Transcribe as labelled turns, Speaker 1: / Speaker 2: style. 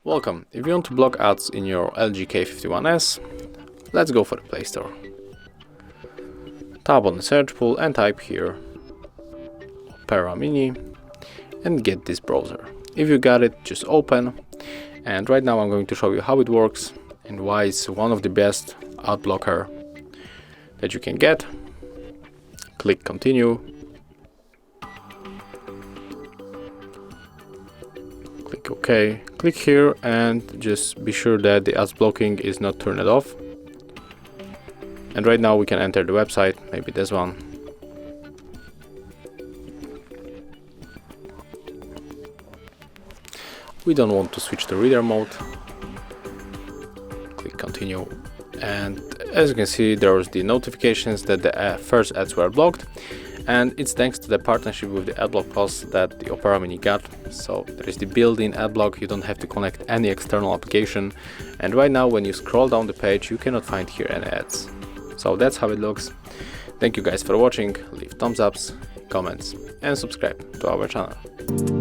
Speaker 1: Welcome. If you want to block ads in your LG K51s, let's go for the Play Store. Tap on the search pool and type here Opera Mini and get this browser. If you got it, just open. And right now I'm going to show you how it works and why it's one of the best ad blocker that you can get. Click continue. Click OK. Click here and just be sure that the ads blocking is not turned off. And right now we can enter the website, maybe this one. We don't want to switch to reader mode. Click continue. And as you can see, there's the notifications that the first ads were blocked. And it's thanks to the partnership with the AdBlock Plus that the Opera Mini got. So there is the built-in AdBlock, you don't have to connect any external application. And right now when you scroll down the page, you cannot find here any ads. So that's how it looks. Thank you guys for watching, leave thumbs ups, comments and subscribe to our channel.